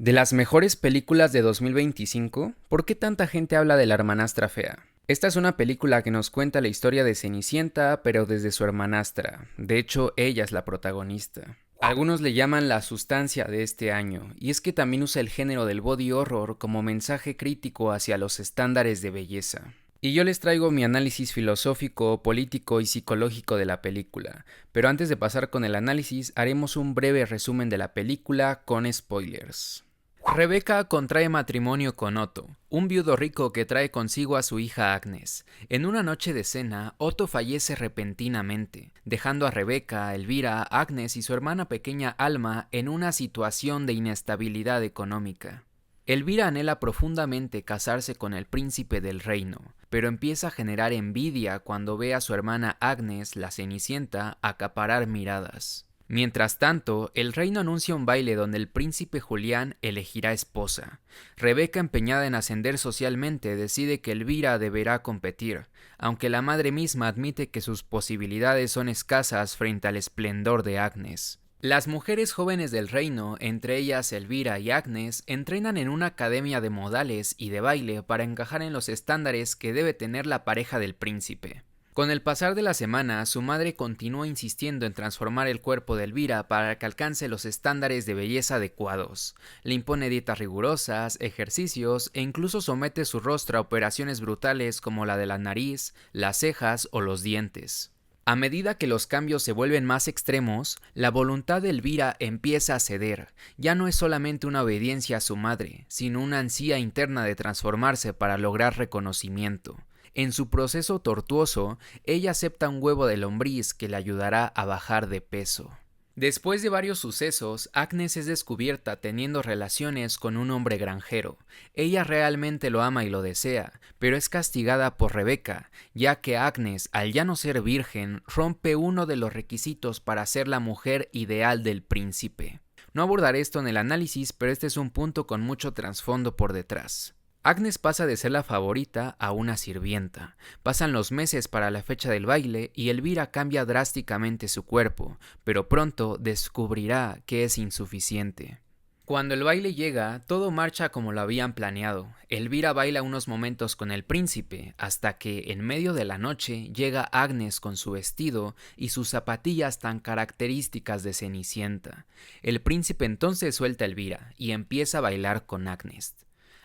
De las mejores películas de 2025, ¿por qué tanta gente habla de La hermanastra fea? Esta es una película que nos cuenta la historia de Cenicienta, pero desde su hermanastra. De hecho, ella es la protagonista. Algunos le llaman la sustancia de este año, y es que también usa el género del body horror como mensaje crítico hacia los estándares de belleza. Y yo les traigo mi análisis filosófico, político y psicológico de la película, pero antes de pasar con el análisis, haremos un breve resumen de la película con spoilers. Rebecca contrae matrimonio con Otto, un viudo rico que trae consigo a su hija Agnes. En una noche de cena, Otto fallece repentinamente, dejando a Rebecca, Elvira, Agnes y su hermana pequeña Alma en una situación de inestabilidad económica. Elvira anhela profundamente casarse con el príncipe del reino, pero empieza a generar envidia cuando ve a su hermana Agnes, la Cenicienta, acaparar miradas. Mientras tanto, el reino anuncia un baile donde el príncipe Julián elegirá esposa. Rebeca, empeñada en ascender socialmente, decide que Elvira deberá competir, aunque la madre misma admite que sus posibilidades son escasas frente al esplendor de Agnes. Las mujeres jóvenes del reino, entre ellas Elvira y Agnes, entrenan en una academia de modales y de baile para encajar en los estándares que debe tener la pareja del príncipe. Con el pasar de la semana, su madre continúa insistiendo en transformar el cuerpo de Elvira para que alcance los estándares de belleza adecuados. Le impone dietas rigurosas, ejercicios e incluso somete su rostro a operaciones brutales como la de la nariz, las cejas o los dientes. A medida que los cambios se vuelven más extremos, la voluntad de Elvira empieza a ceder. Ya no es solamente una obediencia a su madre, sino una ansia interna de transformarse para lograr reconocimiento. En su proceso tortuoso, ella acepta un huevo de lombriz que le ayudará a bajar de peso. Después de varios sucesos, Agnes es descubierta teniendo relaciones con un hombre granjero. Ella realmente lo ama y lo desea, pero es castigada por Rebecca, ya que Agnes, al ya no ser virgen, rompe uno de los requisitos para ser la mujer ideal del príncipe. No abordaré esto en el análisis, pero este es un punto con mucho trasfondo por detrás. Agnes pasa de ser la favorita a una sirvienta. Pasan los meses para la fecha del baile y Elvira cambia drásticamente su cuerpo, pero pronto descubrirá que es insuficiente. Cuando el baile llega, todo marcha como lo habían planeado. Elvira baila unos momentos con el príncipe, hasta que, en medio de la noche, llega Agnes con su vestido y sus zapatillas tan características de Cenicienta. El príncipe entonces suelta a Elvira y empieza a bailar con Agnes.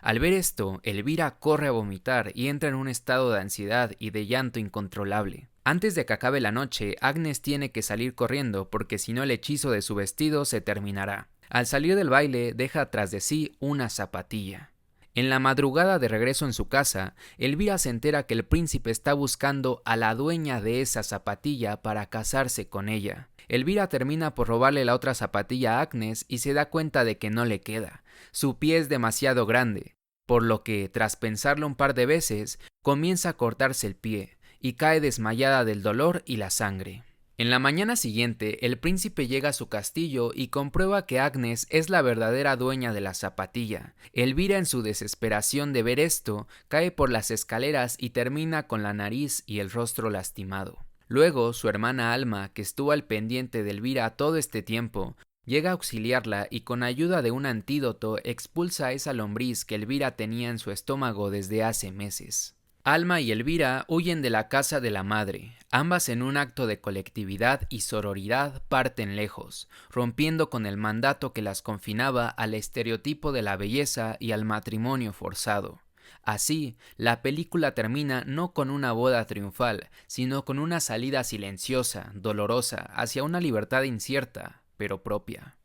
Al ver esto, Elvira corre a vomitar y entra en un estado de ansiedad y de llanto incontrolable. Antes de que acabe la noche, Agnes tiene que salir corriendo porque si no el hechizo de su vestido se terminará. Al salir del baile, deja tras de sí una zapatilla. En la madrugada de regreso en su casa, Elvira se entera que el príncipe está buscando a la dueña de esa zapatilla para casarse con ella. Elvira termina por robarle la otra zapatilla a Agnes y se da cuenta de que no le queda. Su pie es demasiado grande, por lo que, tras pensarlo un par de veces, comienza a cortarse el pie y cae desmayada del dolor y la sangre. En la mañana siguiente, el príncipe llega a su castillo y comprueba que Agnes es la verdadera dueña de la zapatilla. Elvira, en su desesperación de ver esto, cae por las escaleras y termina con la nariz y el rostro lastimado. Luego, su hermana Alma, que estuvo al pendiente de Elvira todo este tiempo, llega a auxiliarla y con ayuda de un antídoto expulsa a esa lombriz que Elvira tenía en su estómago desde hace meses. Alma y Elvira huyen de la casa de la madre. Ambas, en un acto de colectividad y sororidad, parten lejos, rompiendo con el mandato que las confinaba al estereotipo de la belleza y al matrimonio forzado. Así, la película termina no con una boda triunfal, sino con una salida silenciosa, dolorosa, hacia una libertad incierta, pero propia.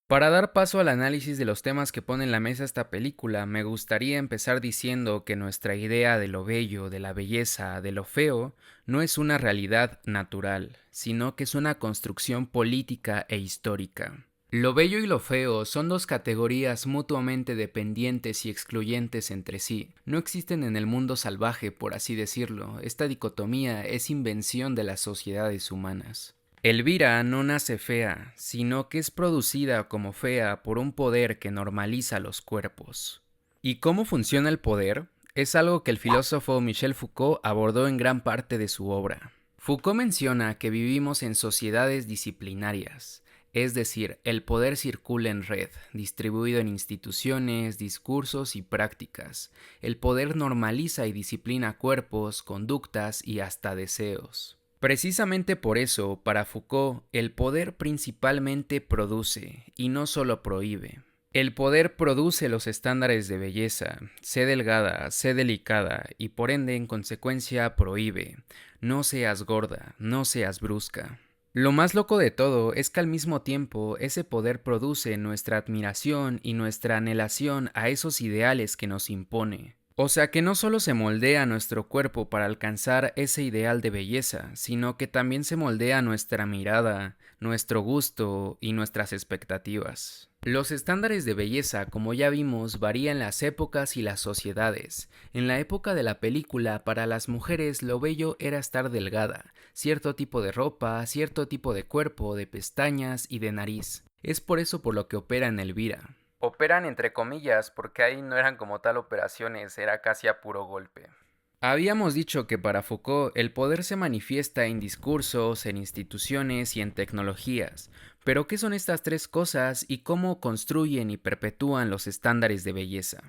Para dar paso al análisis de los temas que pone en la mesa esta película, me gustaría empezar diciendo que nuestra idea de lo bello, de la belleza, de lo feo, no es una realidad natural, sino que es una construcción política e histórica. Lo bello y lo feo son dos categorías mutuamente dependientes y excluyentes entre sí. No existen en el mundo salvaje, por así decirlo. Esta dicotomía es invención de las sociedades humanas. Elvira no nace fea, sino que es producida como fea por un poder que normaliza los cuerpos. ¿Y cómo funciona el poder? Es algo que el filósofo Michel Foucault abordó en gran parte de su obra. Foucault menciona que vivimos en sociedades disciplinarias, es decir, el poder circula en red, distribuido en instituciones, discursos y prácticas. El poder normaliza y disciplina cuerpos, conductas y hasta deseos. Precisamente por eso, para Foucault, el poder principalmente produce y no solo prohíbe. El poder produce los estándares de belleza, sé delgada, sé delicada y por ende en consecuencia prohíbe, no seas gorda, no seas brusca. Lo más loco de todo es que al mismo tiempo ese poder produce nuestra admiración y nuestra anhelación a esos ideales que nos impone. O sea que no solo se moldea nuestro cuerpo para alcanzar ese ideal de belleza, sino que también se moldea nuestra mirada, nuestro gusto y nuestras expectativas. Los estándares de belleza, como ya vimos, varían en las épocas y las sociedades. En la época de la película, para las mujeres lo bello era estar delgada, cierto tipo de ropa, cierto tipo de cuerpo, de pestañas y de nariz. Es por eso por lo que opera en Elvira. Operan entre comillas porque ahí no eran como tal operaciones, era casi a puro golpe. Habíamos dicho que para Foucault el poder se manifiesta en discursos, en instituciones y en tecnologías. Pero ¿qué son estas tres cosas y cómo construyen y perpetúan los estándares de belleza?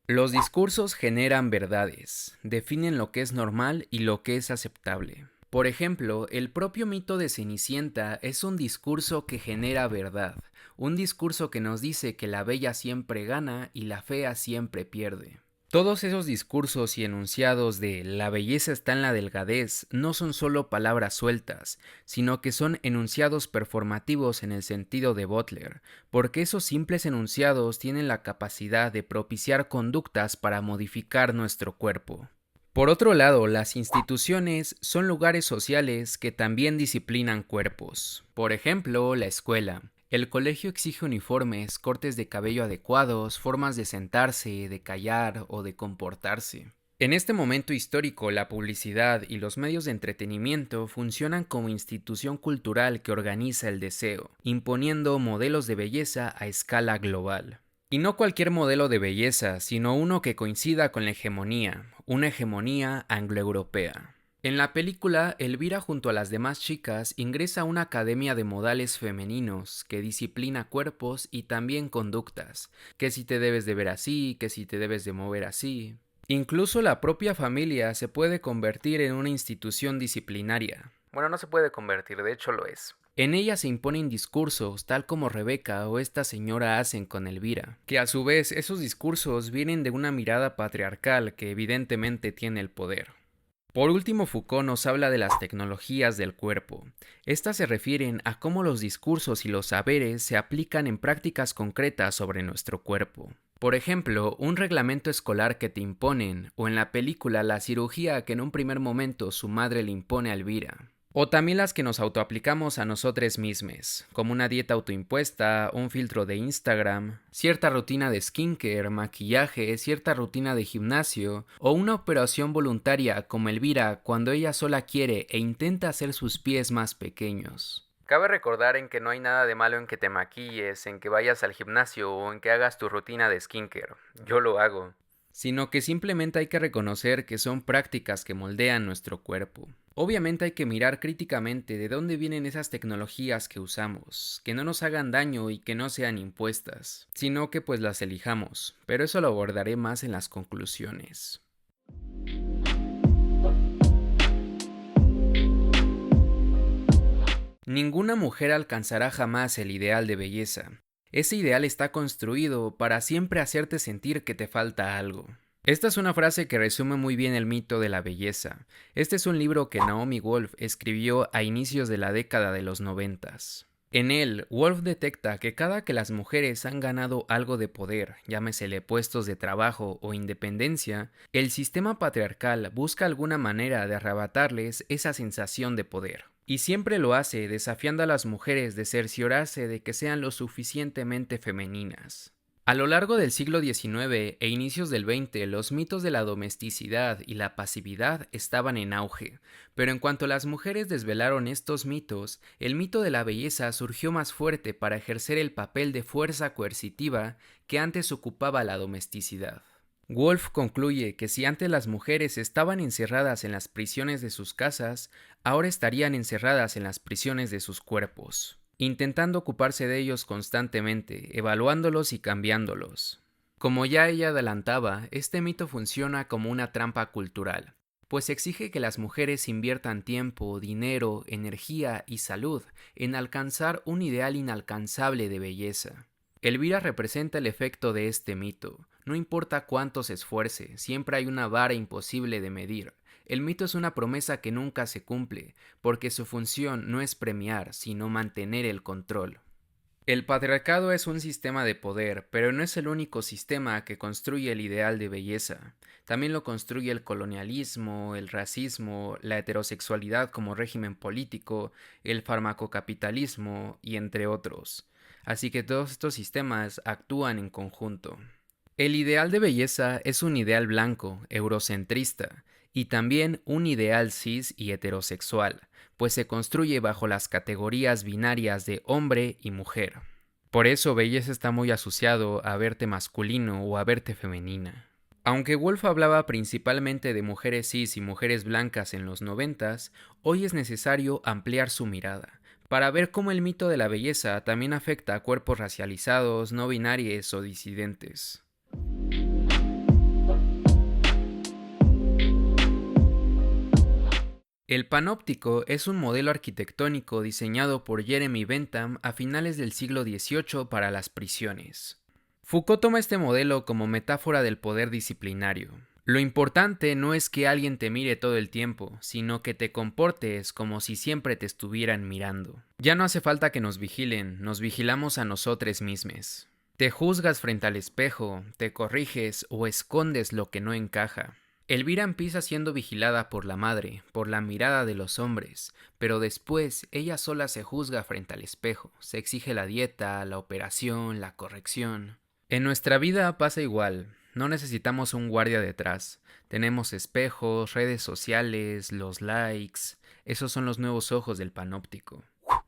Los discursos generan verdades, definen lo que es normal y lo que es aceptable. Por ejemplo, el propio mito de Cenicienta es un discurso que genera verdad, un discurso que nos dice que la bella siempre gana y la fea siempre pierde. Todos esos discursos y enunciados de la belleza está en la delgadez no son solo palabras sueltas, sino que son enunciados performativos en el sentido de Butler, porque esos simples enunciados tienen la capacidad de propiciar conductas para modificar nuestro cuerpo. Por otro lado, las instituciones son lugares sociales que también disciplinan cuerpos. Por ejemplo, la escuela. El colegio exige uniformes, cortes de cabello adecuados, formas de sentarse, de callar o de comportarse. En este momento histórico, la publicidad y los medios de entretenimiento funcionan como institución cultural que organiza el deseo, imponiendo modelos de belleza a escala global. Y no cualquier modelo de belleza, sino uno que coincida con la hegemonía, una hegemonía anglo-europea. En la película, Elvira junto a las demás chicas ingresa a una academia de modales femeninos que disciplina cuerpos y también conductas, que si te debes de ver así, que si te debes de mover así. Incluso la propia familia se puede convertir en una institución disciplinaria. Bueno, no se puede convertir, de hecho lo es. En ella se imponen discursos tal como Rebeca o esta señora hacen con Elvira, que a su vez esos discursos vienen de una mirada patriarcal que evidentemente tiene el poder. Por último, Foucault nos habla de las tecnologías del cuerpo. Estas se refieren a cómo los discursos y los saberes se aplican en prácticas concretas sobre nuestro cuerpo. Por ejemplo, un reglamento escolar que te imponen, o en la película la cirugía que en un primer momento su madre le impone a Elvira. O también las que nos autoaplicamos a nosotros mismos, como una dieta autoimpuesta, un filtro de Instagram, cierta rutina de skincare, maquillaje, cierta rutina de gimnasio, o una operación voluntaria como Elvira cuando ella sola quiere e intenta hacer sus pies más pequeños. Cabe recordar en que no hay nada de malo en que te maquilles, en que vayas al gimnasio o en que hagas tu rutina de skincare. Yo lo hago. Sino que simplemente hay que reconocer que son prácticas que moldean nuestro cuerpo. Obviamente hay que mirar críticamente de dónde vienen esas tecnologías que usamos, que no nos hagan daño y que no sean impuestas, sino que pues las elijamos, pero eso lo abordaré más en las conclusiones. Ninguna mujer alcanzará jamás el ideal de belleza. Ese ideal está construido para siempre hacerte sentir que te falta algo. Esta es una frase que resume muy bien el mito de la belleza. Este es un libro que Naomi Wolf escribió a inicios de la década de los 90. En él, Wolf detecta que cada que las mujeres han ganado algo de poder, llámesele puestos de trabajo o independencia, el sistema patriarcal busca alguna manera de arrebatarles esa sensación de poder. Y siempre lo hace desafiando a las mujeres de cerciorarse de que sean lo suficientemente femeninas. A lo largo del siglo XIX e inicios del XX, los mitos de la domesticidad y la pasividad estaban en auge, pero en cuanto las mujeres desvelaron estos mitos, el mito de la belleza surgió más fuerte para ejercer el papel de fuerza coercitiva que antes ocupaba la domesticidad. Woolf concluye que si antes las mujeres estaban encerradas en las prisiones de sus casas, ahora estarían encerradas en las prisiones de sus cuerpos, intentando ocuparse de ellos constantemente, evaluándolos y cambiándolos. Como ya ella adelantaba, este mito funciona como una trampa cultural, pues exige que las mujeres inviertan tiempo, dinero, energía y salud en alcanzar un ideal inalcanzable de belleza. Elvira representa el efecto de este mito. No importa cuánto se esfuerce, siempre hay una vara imposible de medir. El mito es una promesa que nunca se cumple, porque su función no es premiar, sino mantener el control. El patriarcado es un sistema de poder, pero no es el único sistema que construye el ideal de belleza. También lo construye el colonialismo, el racismo, la heterosexualidad como régimen político, el farmacocapitalismo y entre otros. Así que todos estos sistemas actúan en conjunto. El ideal de belleza es un ideal blanco, eurocentrista, y también un ideal cis y heterosexual, pues se construye bajo las categorías binarias de hombre y mujer. Por eso belleza está muy asociado a verte masculino o a verte femenina. Aunque Woolf hablaba principalmente de mujeres cis y mujeres blancas en los 90s, hoy es necesario ampliar su mirada, para ver cómo el mito de la belleza también afecta a cuerpos racializados, no binarios o disidentes. El panóptico es un modelo arquitectónico diseñado por Jeremy Bentham a finales del siglo XVIII para las prisiones. Foucault toma este modelo como metáfora del poder disciplinario. Lo importante no es que alguien te mire todo el tiempo, sino que te comportes como si siempre te estuvieran mirando. Ya no hace falta que nos vigilen, nos vigilamos a nosotros mismos. Te juzgas frente al espejo, te corriges o escondes lo que no encaja. Elvira empieza siendo vigilada por la madre, por la mirada de los hombres, pero después ella sola se juzga frente al espejo, se exige la dieta, la operación, la corrección. En nuestra vida pasa igual, no necesitamos un guardia detrás. Tenemos espejos, redes sociales, los likes, esos son los nuevos ojos del panóptico.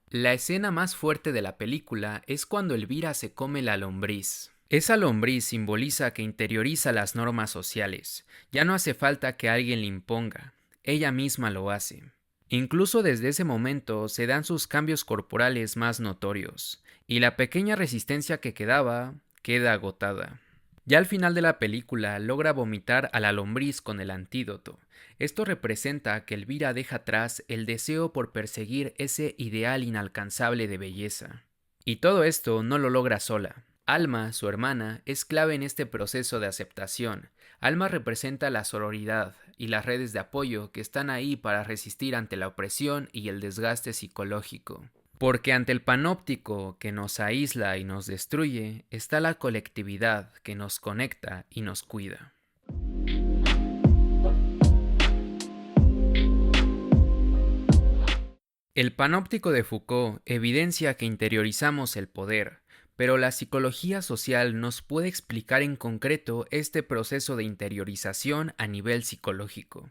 La escena más fuerte de la película es cuando Elvira se come la lombriz. Esa lombriz simboliza que interioriza las normas sociales. Ya no hace falta que alguien le imponga, ella misma lo hace. Incluso desde ese momento se dan sus cambios corporales más notorios, y la pequeña resistencia que quedaba queda agotada. Ya al final de la película logra vomitar a la lombriz con el antídoto. Esto representa que Elvira deja atrás el deseo por perseguir ese ideal inalcanzable de belleza. Y todo esto no lo logra sola. Alma, su hermana, es clave en este proceso de aceptación. Alma representa la sororidad y las redes de apoyo que están ahí para resistir ante la opresión y el desgaste psicológico. Porque ante el panóptico que nos aísla y nos destruye, está la colectividad que nos conecta y nos cuida. El panóptico de Foucault evidencia que interiorizamos el poder, pero la psicología social nos puede explicar en concreto este proceso de interiorización a nivel psicológico.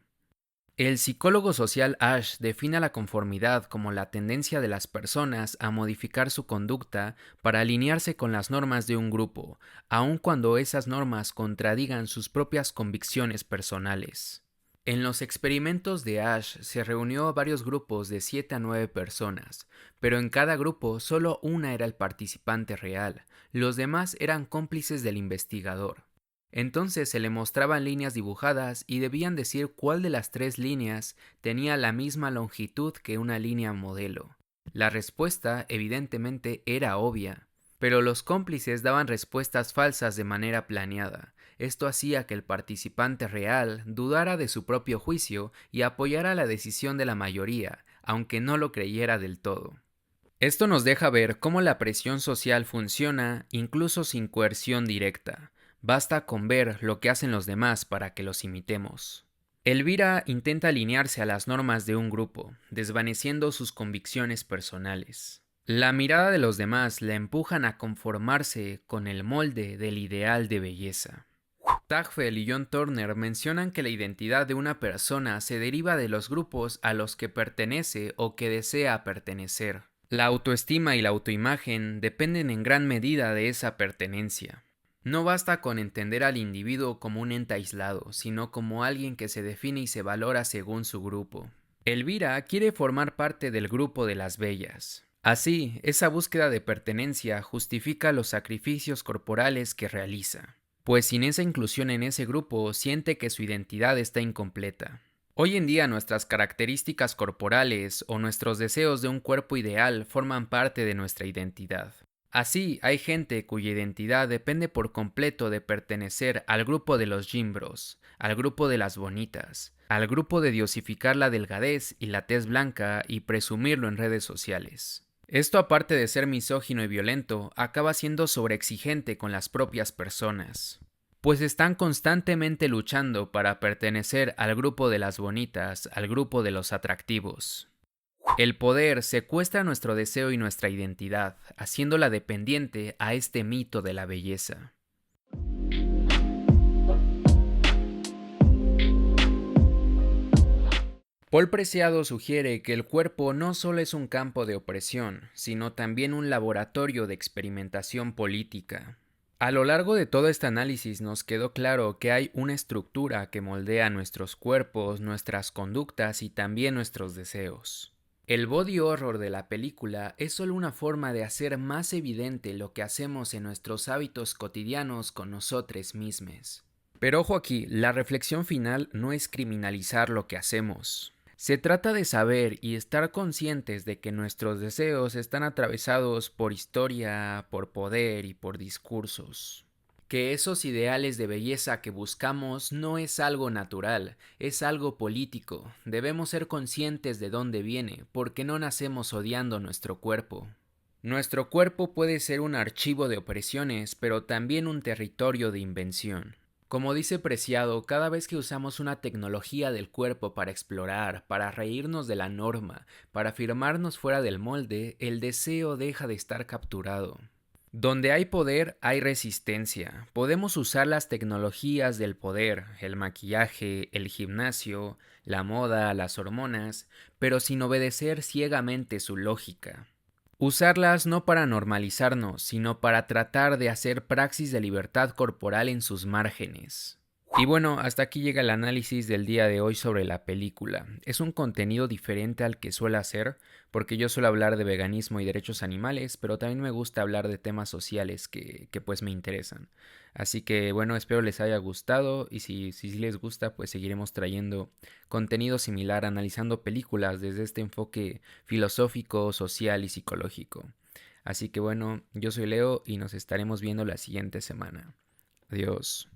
El psicólogo social Ash define la conformidad como la tendencia de las personas a modificar su conducta para alinearse con las normas de un grupo, aun cuando esas normas contradigan sus propias convicciones personales. En los experimentos de Ash se reunió a varios grupos de 7 a 9 personas, pero en cada grupo solo una era el participante real, los demás eran cómplices del investigador. Entonces se le mostraban líneas dibujadas y debían decir cuál de las 3 líneas tenía la misma longitud que una línea modelo. La respuesta evidentemente era obvia, pero los cómplices daban respuestas falsas de manera planeada. Esto hacía que el participante real dudara de su propio juicio y apoyara la decisión de la mayoría, aunque no lo creyera del todo. Esto nos deja ver cómo la presión social funciona incluso sin coerción directa. Basta con ver lo que hacen los demás para que los imitemos. Elvira intenta alinearse a las normas de un grupo, desvaneciendo sus convicciones personales. La mirada de los demás la empujan a conformarse con el molde del ideal de belleza. Tagfel y John Turner mencionan que la identidad de una persona se deriva de los grupos a los que pertenece o que desea pertenecer. La autoestima y la autoimagen dependen en gran medida de esa pertenencia. No basta con entender al individuo como un ente aislado, sino como alguien que se define y se valora según su grupo. Elvira quiere formar parte del grupo de las bellas. Así, esa búsqueda de pertenencia justifica los sacrificios corporales que realiza, pues sin esa inclusión en ese grupo siente que su identidad está incompleta. Hoy en día nuestras características corporales o nuestros deseos de un cuerpo ideal forman parte de nuestra identidad. Así, hay gente cuya identidad depende por completo de pertenecer al grupo de los gym bros, al grupo de las bonitas, al grupo de diosificar la delgadez y la tez blanca y presumirlo en redes sociales. Esto, aparte de ser misógino y violento, acaba siendo sobreexigente con las propias personas, pues están constantemente luchando para pertenecer al grupo de las bonitas, al grupo de los atractivos. El poder secuestra nuestro deseo y nuestra identidad, haciéndola dependiente a este mito de la belleza. Paul Preciado sugiere que el cuerpo no solo es un campo de opresión, sino también un laboratorio de experimentación política. A lo largo de todo este análisis nos quedó claro que hay una estructura que moldea nuestros cuerpos, nuestras conductas y también nuestros deseos. El body horror de la película es solo una forma de hacer más evidente lo que hacemos en nuestros hábitos cotidianos con nosotros mismos. Pero ojo aquí, la reflexión final no es criminalizar lo que hacemos. Se trata de saber y estar conscientes de que nuestros deseos están atravesados por historia, por poder y por discursos. Que esos ideales de belleza que buscamos no es algo natural, es algo político. Debemos ser conscientes de dónde viene, porque no nacemos odiando nuestro cuerpo. Nuestro cuerpo puede ser un archivo de opresiones, pero también un territorio de invención. Como dice Preciado, cada vez que usamos una tecnología del cuerpo para explorar, para reírnos de la norma, para afirmarnos fuera del molde, el deseo deja de estar capturado. Donde hay poder, hay resistencia. Podemos usar las tecnologías del poder, el maquillaje, el gimnasio, la moda, las hormonas, pero sin obedecer ciegamente su lógica. Usarlas no para normalizarnos, sino para tratar de hacer praxis de libertad corporal en sus márgenes. Y bueno, hasta aquí llega el análisis del día de hoy sobre la película. Es un contenido diferente al que suelo hacer, porque yo suelo hablar de veganismo y derechos animales, pero también me gusta hablar de temas sociales que pues me interesan. Así que bueno, espero les haya gustado y si les gusta, pues seguiremos trayendo contenido similar analizando películas desde este enfoque filosófico, social y psicológico. Así que bueno, yo soy Leo y nos estaremos viendo la siguiente semana. Adiós.